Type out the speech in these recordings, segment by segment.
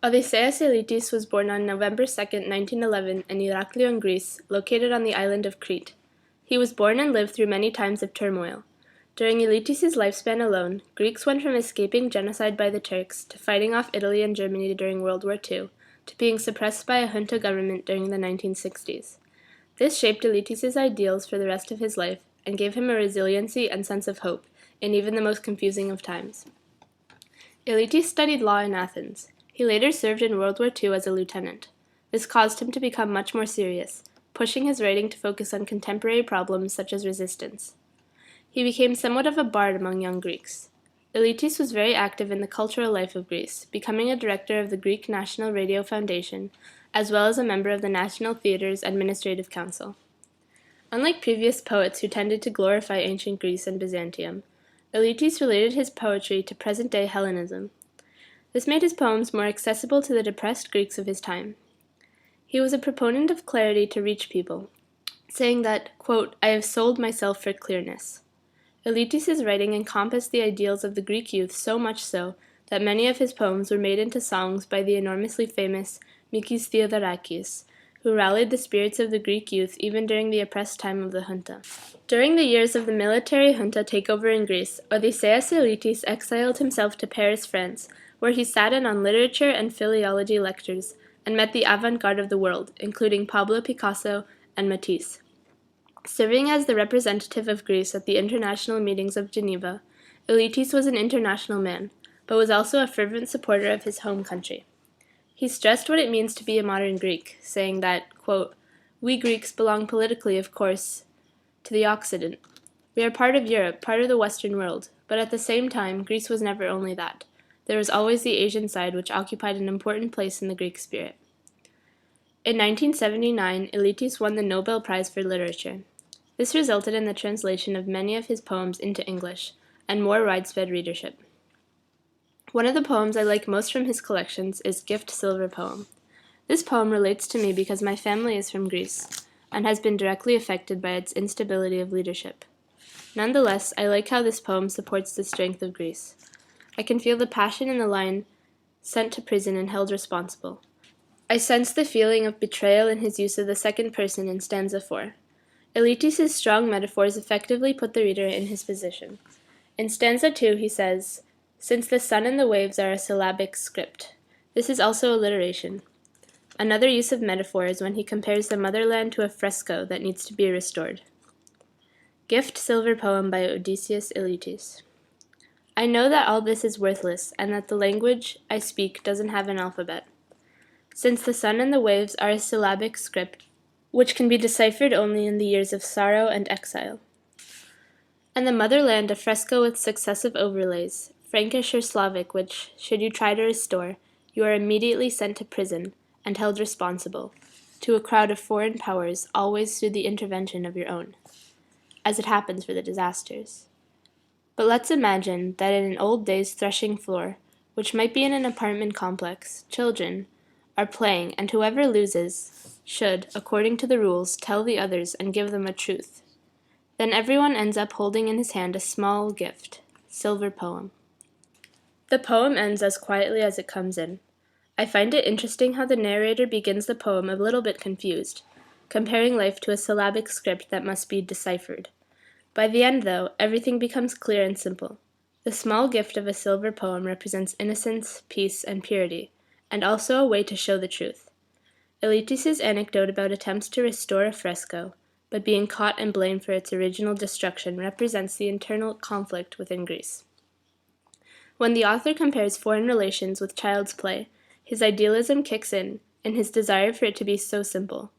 Odysseas Elytis was born on November 2, 1911, in Heraklion, Greece, located on the island of Crete. He was born and lived through many times of turmoil. During Elytis' lifespan alone, Greeks went from escaping genocide by the Turks to fighting off Italy and Germany during World War II, to being suppressed by a junta government during the 1960s. This shaped Elytis' ideals for the rest of his life and gave him a resiliency and sense of hope in even the most confusing of times. Elytis studied law in Athens. He later served in World War II as a lieutenant. This caused him to become much more serious, pushing his writing to focus on contemporary problems such as resistance. He became somewhat of a bard among young Greeks. Elytis was very active in the cultural life of Greece, becoming a director of the Greek National Radio Foundation, as well as a member of the National Theatre's Administrative Council. Unlike previous poets who tended to glorify ancient Greece and Byzantium, Elytis related his poetry to present-day Hellenism. This made his poems more accessible to the depressed Greeks of his time. He was a proponent of clarity to reach people, saying that, quote, "I have sold myself for clearness." Elytis' writing encompassed the ideals of the Greek youth so much so that many of his poems were made into songs by the enormously famous Mikis Theodorakis, who rallied the spirits of the Greek youth even during the oppressed time of the junta. During the years of the military junta takeover in Greece, Odysseas Elytis exiled himself to Paris, France, where he sat in on literature and philology lectures and met the avant-garde of the world, including Pablo Picasso and Matisse. Serving as the representative of Greece at the international meetings of Geneva, Elytis was an international man, but was also a fervent supporter of his home country. He stressed what it means to be a modern Greek, saying that, quote, "We Greeks belong politically, of course, to the Occident. We are part of Europe, part of the Western world, but at the same time, Greece was never only that. There was always the Asian side, which occupied an important place in the Greek spirit." In 1979, Elytis won the Nobel Prize for Literature. This resulted in the translation of many of his poems into English and more widespread readership. One of the poems I like most from his collections is Gift Silver Poem. This poem relates to me because my family is from Greece and has been directly affected by its instability of leadership. Nonetheless, I like how this poem supports the strength of Greece. I can feel the passion in the line, "sent to prison and held responsible." I sense the feeling of betrayal in his use of the second person in stanza 4. Elytis' strong metaphors effectively put the reader in his position. In stanza 2 he says, "Since the sun and the waves are a syllabic script." This is also alliteration. Another use of metaphor is when he compares the motherland to a fresco that needs to be restored. Gift Silver Poem by Odysseas Elytis. I know that all this is worthless, and that the language I speak doesn't have an alphabet. Since the sun and the waves are a syllabic script, which can be deciphered only in the years of sorrow and exile. And the motherland a fresco with successive overlays, Frankish or Slavic, which, should you try to restore, you are immediately sent to prison and held responsible, to a crowd of foreign powers, always through the intervention of your own, as it happens for the disasters. But let's imagine that in an old days threshing floor, which might be in an apartment complex, children are playing, and whoever loses should, according to the rules, tell the others and give them a truth. Then everyone ends up holding in his hand a small gift, silver poem. The poem ends as quietly as it comes in. I find it interesting how the narrator begins the poem a little bit confused, comparing life to a syllabic script that must be deciphered. By the end, though, everything becomes clear and simple. The small gift of a silver poem represents innocence, peace, and purity, and also a way to show the truth. Elytis' anecdote about attempts to restore a fresco, but being caught and blamed for its original destruction, represents the internal conflict within Greece. When the author compares foreign relations with child's play, his idealism kicks in, and his desire for it to be so simple.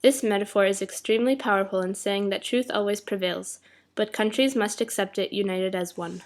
This metaphor is extremely powerful in saying that truth always prevails, but countries must accept it united as one.